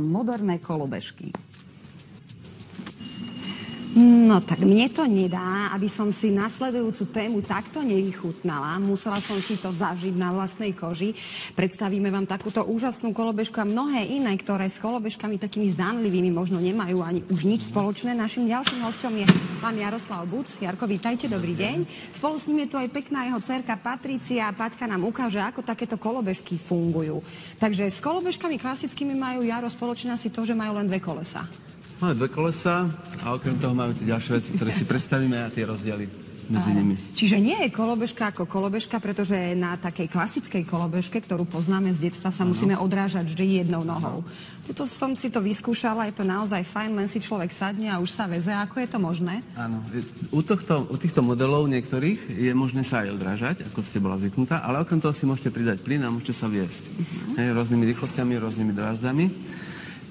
moderné kolobežky. No tak mne to nedá, aby som si nasledujúcu tému takto nevychutnala. Musela som si to zažiť na vlastnej koži. Predstavíme vám takúto úžasnú kolobežku a mnohé iné, ktoré s kolobežkami takými zdánlivými možno nemajú ani už nič spoločné. Našim ďalším hosťom je pán Jaroslav Buc. Jarko, vítajte, dobrý deň. Spolu s ním je tu aj pekná jeho dcerka Patricia. Paťka nám ukáže, ako takéto kolobežky fungujú. Takže s kolobežkami klasickými majú, Jaro, spoločné asi to, že majú len dve kolesá. Máme dve kolesa a okrem toho majú tie ďalšie veci, ktoré si predstavíme a tie rozdiely medzi nimi. Čiže nie je kolobežka ako kolobežka, pretože na takej klasickej kolobežke, ktorú poznáme z detstva, sa musíme odrážať vždy jednou nohou. Tuto som si to vyskúšala, je to naozaj fajn, len si človek sadne a už sa veze. Ako je to možné? Áno, u týchto modelov niektorých je možné sa aj odrážať, ako ste bola zvyknutá, ale okrem toho si môžete pridať plyn a môžete sa viesť. Rôznymi rýchlosťami, rôznymi dojazdami.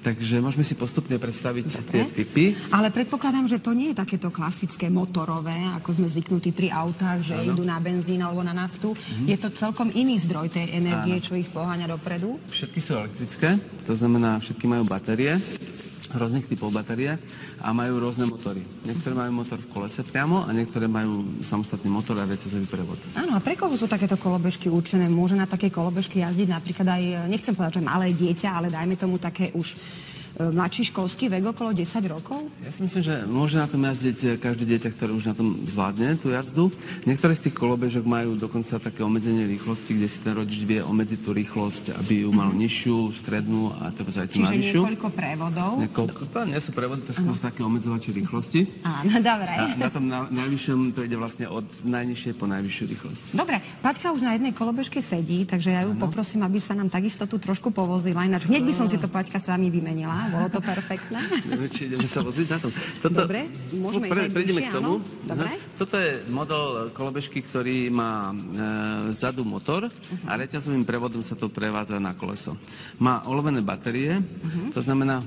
Takže môžeme si postupne predstaviť tie typy. Ale predpokladám, že to nie je takéto klasické motorové, ako sme zvyknutí pri autách, že idú na benzín alebo na naftu. Je to celkom iný zdroj tej energie, čo ich poháňa dopredu? Všetky sú elektrické, to znamená, všetky majú batérie, rôznych typov batérie a majú rôzne motory. Niektoré majú motor v kolese priamo a niektoré majú samostatný motor a reťazový prevod. Áno, a pre koho sú takéto kolobežky určené? Môže na také kolobežky jazdiť napríklad aj, nechcem povedať, že malé dieťa, ale dajme tomu také už mladší školský vek, okolo 10 rokov? Ja si myslím, že môže na tom jazdiť každé dieťa, ktoré už na tom zvládne tú jazdu. Niektoré z tých kolobežok majú dokonca také obmedzenie rýchlosti, kde si ten rodič vie obmedziť tú rýchlosť, aby ju mal nižšiu, strednú a teda aj tú najvyššiu. Čiže niekoľko prevodov? To nie sú prevody, to sú také obmedzovače rýchlosti. Áno, dobre. A na tom najvyššom to ide vlastne od najnižšej po najvyššiu rýchlosť. Dobre, Paťka už na jednej kolobežke sedí, takže ja ju poprosím, aby sa nám takisto tu trošku povozila. Ináč hneď by som si to, Paťka, s vami vymenila. Bolo to perfektné. Či ideme sa voziť na tom. Dobre, môžeme ísť prejdeme k tomu. Dobre. Toto je model kolobežky, ktorý má vzadu motor a reťazovým prevodom sa to prevádza na koleso. Má olovené batérie, to znamená...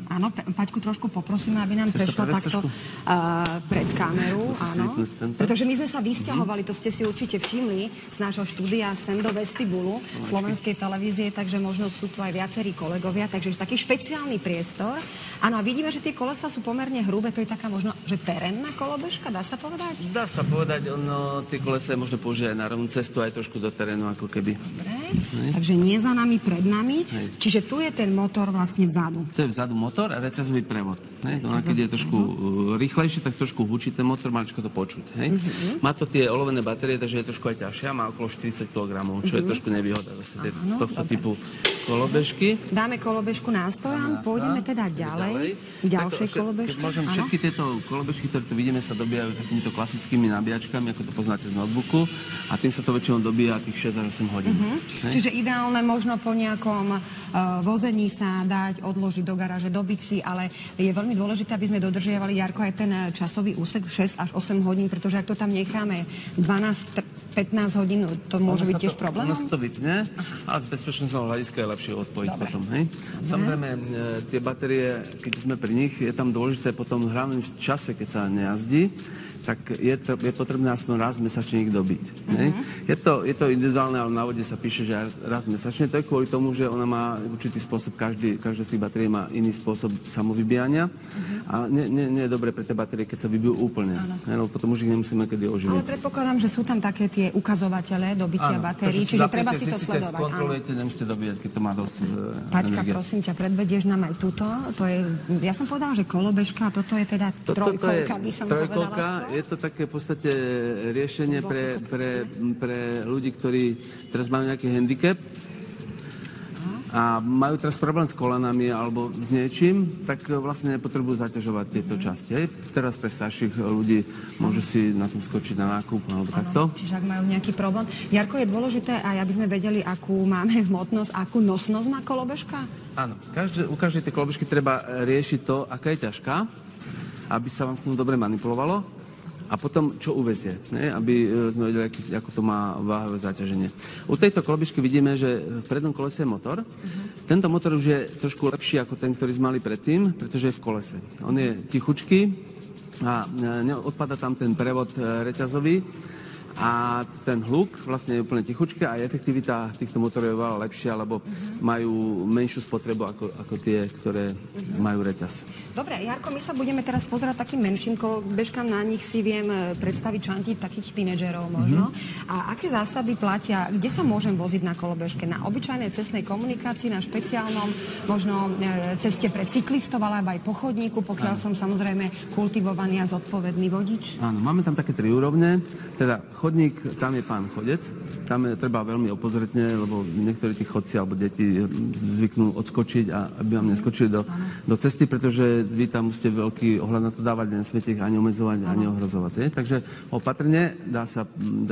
Áno, Paťku trošku poprosíme, aby nám prešla takto pred kameru. Áno, pretože my sme sa vysťahovali, to ste si určite všimli, z nášho štúdia sem do vestibulu Slovenskej televízie, takže možno sú tu aj viacerí kolegovia, takže taký špeciálny priestor. Áno, a vidíme, že tie kolesa sú pomerne hrubé, to je taká možno, že terénna kolobežka, dá sa povedať? Dá sa povedať, tie kolesa je možno použiť aj na rovnú cestu, aj trošku do terénu, ako keby. Dobre, takže nie za nami, pred nami. Čiže tu je ten motor vlastne vzadu. To je vzadu motor a reťazový prevod. Keď je trošku rýchlejší, tak trošku hučí ten motor, maličko to počuť. Má to tie olovené batérie, takže je trošku aj ťažšia, má okolo 40 kg, čo je trošku nevýhoda z tohto typu kolobežky. Dáme kolobežku na stojan, pôjdeme teda ďalej. Ďalšie kolobežky. Môžem, všetky tieto kolobežky, ktoré tu vidíme, sa dobíjajú takýmito klasickými nabíjačkami, ako to poznáte z notebooku, a tým sa to väčšinou dobíja tých 6 až 8 hodín. Čiže ideálne možno po nejakom vození sa dať, odložiť do garáže, dobiť si, ale je veľmi dôležité, aby sme dodržiavali, Jarko, aj ten časový úsek 6 až 8 hodín, pretože ak to tam necháme 12-15 hodín, to môže byť tiež problém? Ono sa to vypne, ale z bezpečnostného hľadiska je lepšie odpojiť potom. Samozrejme, tie batérie, keď sme pri nich, je tam dôležité potom hlavne v čase, keď sa nejazdí, tak je potrebné aspoň raz mesačne ich dobiť. Je to individuálne, ale na vode sa píše, že raz mesačne. To je kvôli tomu, že ona má určitý spôsob, každá z tých batérií má iný spôsob samovybíjania a nie je dobré pre tie batérie, keď sa vybijú úplne. Potom už ich nemusíme kedy oživiť. Ale predpokladám, že sú tam také tie ukazovatele dobytia batérií, čiže treba si to sledovať. Skontrolujete, nemusíte dobíjať, keď to má dosť Paťka, energie. prosím ťa, predvedieš nám aj túto. Ja som povedala, že kolobežka, toto je teda trojkolka, by som povedala. Je to také v podstate riešenie pre ľudí, ktorí teraz majú nejaký handicap a majú teraz problém s kolenami alebo s niečím, tak vlastne nepotrebujú zaťažovať tieto časti. Teraz pre starších ľudí môžu si na tom skočiť na nákup alebo takto. Čiže ak majú nejaký problém. Jarko, je dôležité aj, aby sme vedeli, akú máme hmotnosť, akú nosnosť má kolobežka? Áno. U každej tej kolobežky treba riešiť to, aká je ťažká, aby sa vám s tým dobre manipulovalo. A potom, čo uvezie, aby sme vedeli, ako to má váhové zaťaženie. U tejto kolobežky vidíme, že v prednom kolese je motor. Tento motor už je trošku lepší ako ten, ktorý sme mali predtým, pretože je v kolese. On je tichučký a odpada tam ten prevod reťazový A ten hluk vlastne je úplne tichučké a efektivita týchto motorov je veľa lepšia, lebo majú menšiu spotrebu ako tie, ktoré majú reťaz. Dobre, Jarko, my sa budeme teraz pozerať takým menším kolobežkám, na nich si viem predstaviť šantiť takých tínedžerov možno. A aké zásady platia, kde sa môžem voziť na kolobežke? Na obyčajnej cestnej komunikácii, na špeciálnom možno ceste pre cyklistov, alebo aj po chodníku, pokiaľ som samozrejme kultivovaný a zodpovedný vodič? Áno, máme tam také 3 úrovne, teda chodník, tam je pán chodec, tam je treba veľmi opozretne, lebo niektorí tí chodci alebo deti zvyknú odskočiť a aby vám neskočili do cesty, pretože vy tam musíte veľký ohľad na to dávať, nesmiete ich ani obmedzovať, ani ohrozovať. Takže opatrne dá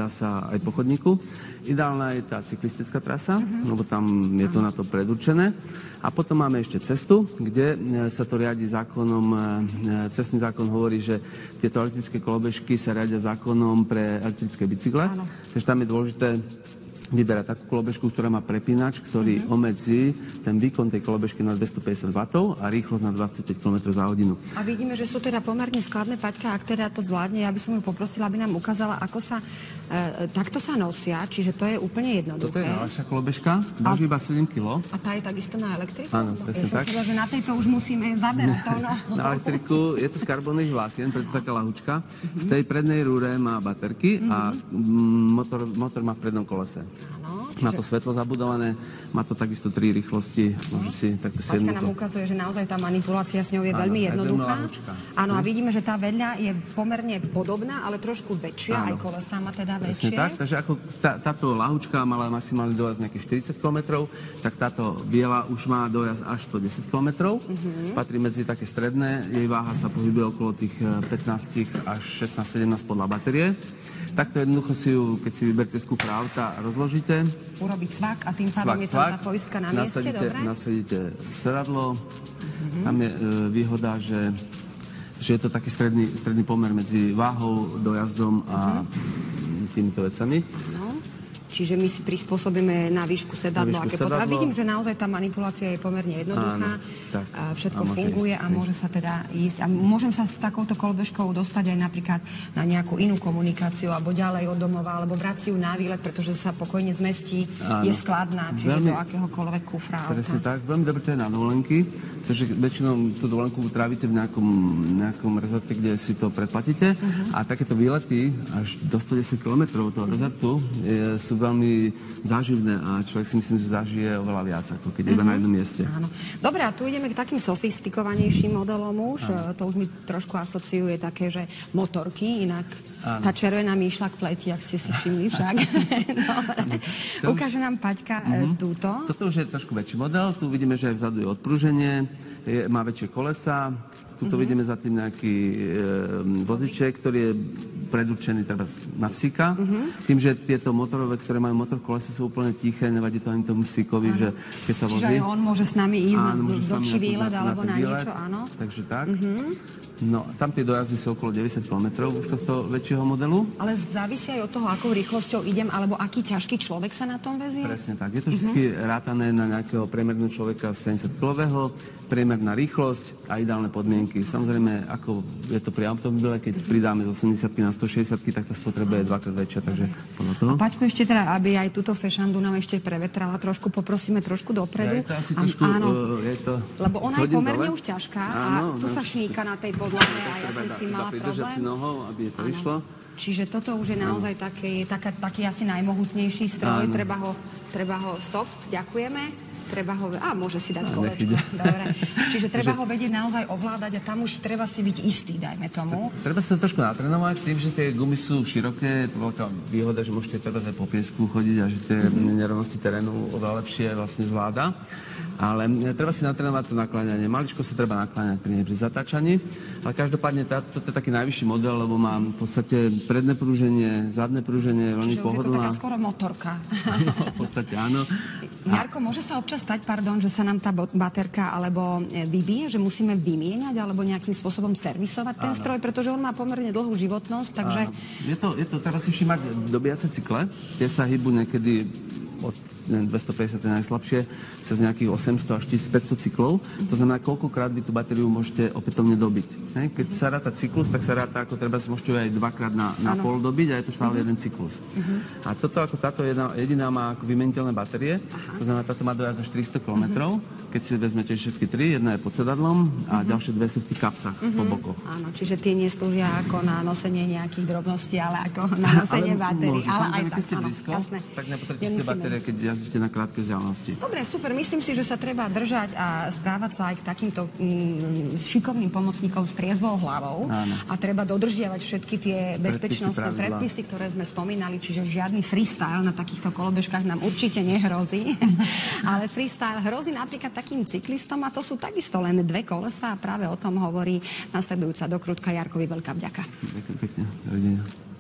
sa aj po chodníku. Ideálna je tá cyklistická trasa, lebo tam je to na to predurčené. A potom máme ešte cestu, kde sa to riadi zákonom. Cestný zákon hovorí, že tieto elektrické kolobežky sa riadia zákonom pre elektrické bicykle. Takže tam je dôležité vyberať takú kolobežku, ktorá má prepínač, ktorý obmedzí ten výkon tej kolobežky na 250 W a rýchlosť na 25 km za hodinu. A vidíme, že sú teda pomerne skladné, Paťka, ak teda to zvládne, ja by som ju poprosila, aby nám ukázala, ako sa takto sa nosia, čiže to je úplne jednoduché. Toto je najľahšia kolobežka, váži iba 7 kg. A tá je takisto na elektriku? Áno, presne tak. Ja som si že na tejto už musíme zaberať to. Na elektriku je to z karbónových vlákien, preto taká lahučka. V tej prednej rúre má baterky a motor má v prednom kolese. Má to svetlo zabudované, má to takisto 3 rýchlosti, môže si takto Paťka nám ukazuje, že naozaj tá manipulácia s ňou je veľmi jednoduchá. Áno, a vidíme, že tá vedľa je pomerne podobná, ale trošku väčšia, aj kolesá má teda väčšie. Tak, takže ako táto lahučka mala maximálny dojazd nejakých 40 km, tak táto biela už má dojazd až 110 km. Patrí medzi také stredné, jej váha sa pohybuje okolo tých 15 až 16-17 podľa batérie. Takto jednoducho si ju, keď si vyberte z kufra auta, rozložíte. Urobiť cvak a tým pádom je tam tá poistka na mieste, dobre? Nasadíte sedadlo. Tam je výhoda, že je to taký stredný pomer medzi váhou, dojazdom a týmito vecami. Čiže my si prispôsobíme na výšku sedadlo. A vidím, že naozaj tá manipulácia je pomerne jednoduchá. Všetko funguje a môže sa teda ísť. A môžem sa s takouto kolobežkou dostať aj napríklad na nejakú inú komunikáciu, alebo ďalej od domova, alebo brať si ju na výlet, pretože sa pokojne zmestí. Je skladná, čiže do akéhokoľvek kufra auta. Presne tak. Veľmi dobre to je na dovolenky, pretože väčšinou tú dovolenku trávite v nejakom rezorte, kde si to predplatíte. A takéto výlety až do 110 km toho rezortu sú veľmi záživné a človek si myslím, že zažije oveľa viac, ako keď iba na jednom mieste. Áno. Dobre, a tu ideme k takým sofistikovanejším modelom už. To už mi trošku asociuje také, že motorky, inak tá červená myšľa k pleti, ak ste si všimli však. Dobre. Ukáže nám Paťka túto. Toto už je trošku väčší model. Tu vidíme, že aj vzadu je odpruženie, má väčšie kolesa. Tuto vidíme za tým nejaký voziček, ktorý je predurčený teda na psíka. Tým, že tieto motorové, ktoré majú motor v kolese, sú úplne tiché, nevadí to ani tomu psíkovi, že keď sa vozí. Čiže aj on môže s nami ísť na dlhší výlet alebo na niečo, áno? Takže tak. No, tam tie dojazdy sú okolo 90 km už tohto väčšieho modelu. Ale závisí aj od toho, akou rýchlosťou idem, alebo aký ťažký človek sa na tom vezie? Presne tak. Je to vždy rátané na nejakého priemerného človeka 70-kilového, priemerná rýchlosť a ideálne podmienky. Samozrejme, ako je to pri automobile, keď pridáme z 80 na 160, tak tá spotreba je dvakrát väčšia, takže podľa toho. A Paťko, ešte teda, aby aj túto fešandu nám ešte prevetrala trošku, poprosíme trošku dopredu. Je to asi trošku, je to... Lebo ona je pomerne už ťažká a tu sa šníka na tej podlahe a ja som s tým mala problém. Si nohou, aby to vyšlo. Čiže toto už je naozaj taký asi najmohutnejší stroj. Treba ho, stop, ďakujeme. Treba ho, môže si dať kolečko. Dobre. Čiže treba ho vedieť naozaj ovládať a tam už treba si byť istý, dajme tomu. Treba sa to trošku natrénovať, tým, že tie gumy sú široké, to je veľká výhoda, že môžete teda aj po piesku chodiť a že tie nerovnosti terénu oveľa lepšie vlastne zvláda. Ale treba si natrénovať to nakláňanie. Maličko sa treba nakláňať pri zatáčaní. Ale každopádne toto je taký najvyšší model, lebo má v podstate predné prúženie, zadné prúženie, veľmi pohodlná. Čiže je to taká skoro motorka. Áno, v podstate áno. Jarko, môže sa občas stať, že sa nám tá baterka alebo vybije, že musíme vymieňať alebo nejakým spôsobom servisovať ten stroj, pretože on má pomerne dlhú životnosť, takže... Je to, treba si všimať dobíjace cykle, tie sa hýbu niekedy od 250 je najslabšie, cez nejakých 800 až 1500 cyklov. To znamená, koľkokrát vy tú batériu môžete opätovne dobiť. Keď sa ráta cyklus, tak sa ráta, ako treba si môžete aj dvakrát na pol dobiť a je to stále jeden cyklus. A toto ako táto jediná má ako vymeniteľné batérie, to znamená, táto má dojazd až 400 km. Keď si vezmete všetky tri, jedna je pod sedadlom a ďalšie dve sú v tých kapsách po bokoch. Áno, čiže tie neslúžia ako na nosenie nejakých drobností, ale ako na nosenie batérií. Ale aj tak, áno, jasné. Tak nepotrebujete si batérie, keď jazdíte na krátke vzdialenosti. Dobre, super. Myslím si, že sa treba držať a správať sa aj k takýmto šikovným pomocníkom s triezvou hlavou. Áno. A treba dodržiavať všetky tie bezpečnostné predpisy, ktoré sme spomínali, čiže žiadny freestyle na takýchto kolobežkách nám určite nehrozí. Ale freestyle hrozí napríklad takým cyklistom a to sú takisto len dve kolesa a práve o tom hovorí nasledujúca dokrutka. Jarkovi veľká vďaka. Ďakujem pekne. Dovidenia.